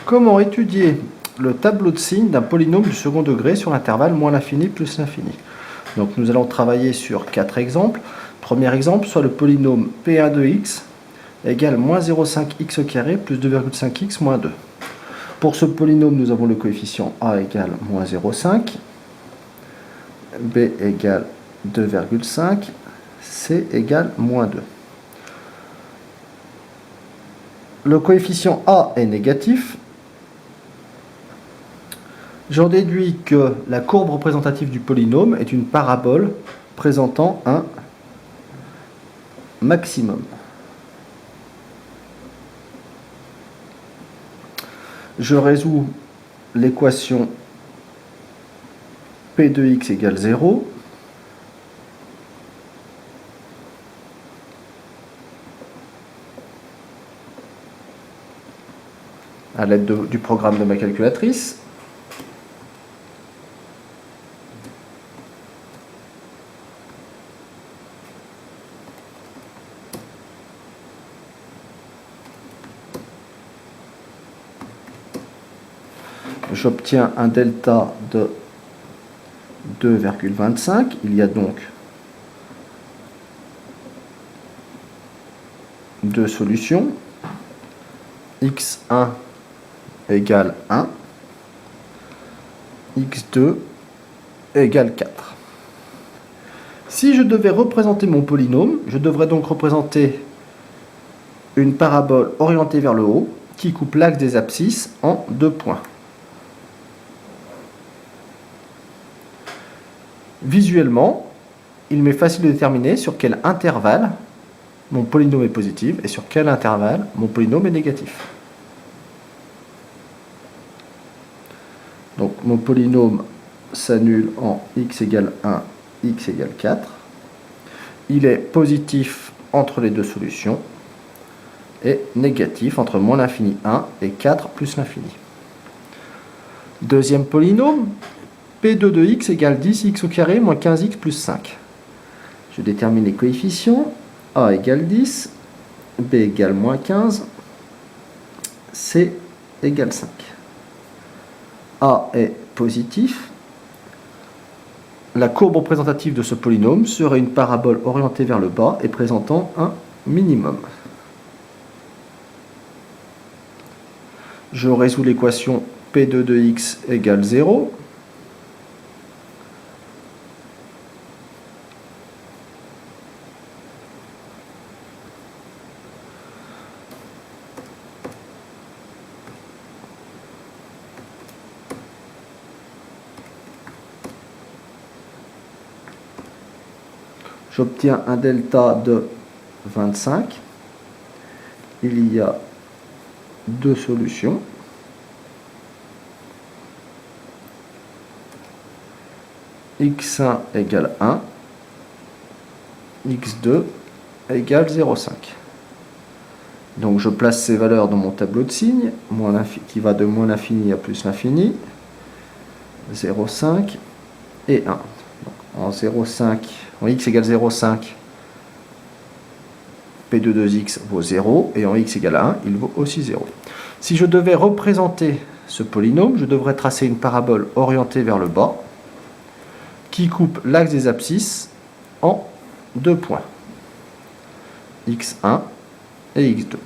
Comment étudier le tableau de signes d'un polynôme du second degré sur l'intervalle moins l'infini plus l'infini? Donc nous allons travailler sur 4 exemples. Premier exemple, soit le polynôme P1 de x égale moins 0,5x au carré plus 2,5x moins 2. Pour ce polynôme, nous avons le coefficient a égale moins 0,5, b égale 2,5, c égale moins 2. Le coefficient a est négatif. J'en déduis que la courbe représentative du polynôme est une parabole présentant un maximum. Je résous l'équation P de x égale 0. À l'aide du programme de ma calculatrice. J'obtiens un delta de 2,25. Il y a donc deux solutions. x1 égale 1, x2 égale 4. Si je devais représenter mon polynôme, je devrais donc représenter une parabole orientée vers le haut qui coupe l'axe des abscisses en deux points. Visuellement, il m'est facile de déterminer sur quel intervalle mon polynôme est positif et sur quel intervalle mon polynôme est négatif. Donc mon polynôme s'annule en x égale 1, x égale 4. Il est positif entre les deux solutions et négatif entre moins l'infini 1 et 4 plus l'infini. Deuxième polynôme, P2 de x égale 10x au carré moins 15x plus 5. Je détermine les coefficients. A égale 10, B égale moins 15, C égale 5. A est positif. La courbe représentative de ce polynôme serait une parabole orientée vers le bas et présentant un minimum. Je résous l'équation P2 de x égale 0. J'obtiens un delta de 25. Il y a deux solutions. x1 égale 1, x2 égale 0,5. Donc je place ces valeurs dans mon tableau de signes, qui va de moins l'infini à plus l'infini, 0,5 et 1. Donc, en 0,5, en x égale 0,5, P2 de x vaut 0, et en x égale 1, il vaut aussi 0. Si je devais représenter ce polynôme, je devrais tracer une parabole orientée vers le bas, qui coupe l'axe des abscisses en deux points, x1 et x2.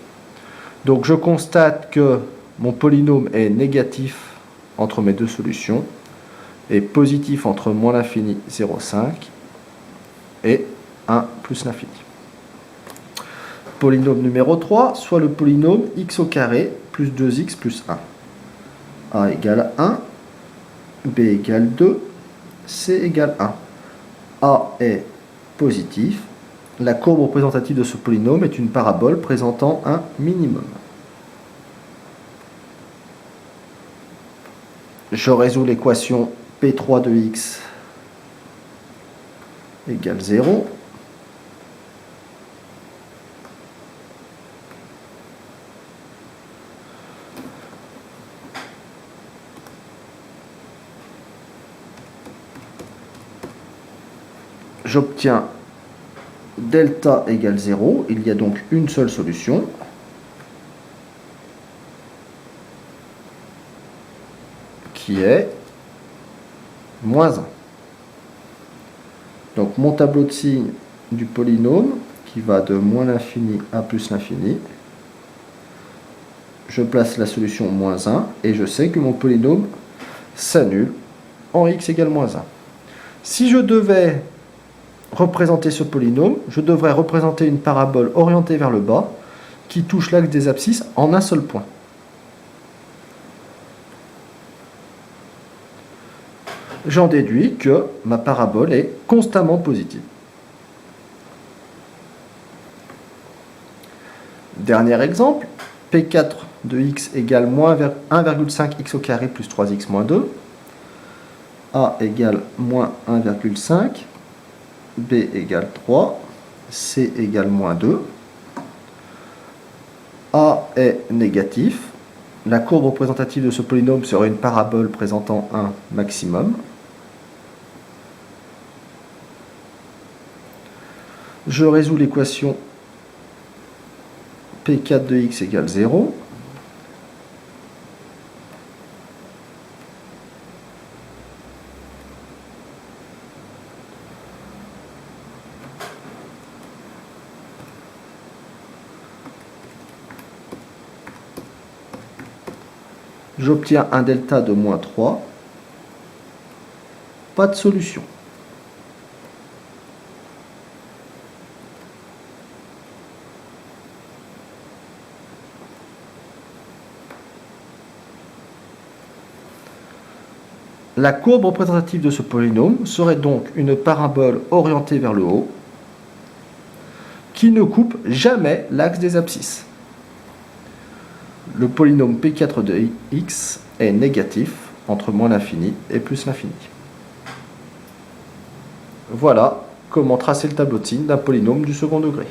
Donc je constate que mon polynôme est négatif entre mes deux solutions et positif entre moins l'infini 0,5 et 1 plus l'infini. Polynôme numéro 3, soit le polynôme x au carré plus 2x plus 1. A égale 1, b égale 2, c égale 1. A est positif. La courbe représentative de ce polynôme est une parabole présentant un minimum. Je résous l'équation P3 de x égale 0. J'obtiens delta égale 0. Il y a donc une seule solution. qui est moins 1. Donc mon tableau de signes du polynôme qui va de moins l'infini à plus l'infini. Je place la solution moins 1 et je sais que mon polynôme s'annule en x égale moins 1. Si je devais représenter ce polynôme, je devrais représenter une parabole orientée vers le bas qui touche l'axe des abscisses en un seul point. J'en déduis que ma parabole est constamment positive. Dernier exemple, P4 de x égale moins 1,5x au carré plus 3x moins 2. A égale moins 1,5. B égale 3. C égale moins 2. A est négatif. La courbe représentative de ce polynôme serait une parabole présentant un maximum. Je résous l'équation P4 de x égale 0. J'obtiens un delta de moins 3. Pas de solution. La courbe représentative de ce polynôme serait donc une parabole orientée vers le haut qui ne coupe jamais l'axe des abscisses. Le polynôme P4 de x est négatif entre moins l'infini et plus l'infini. Voilà comment tracer le tableau de signes d'un polynôme du second degré.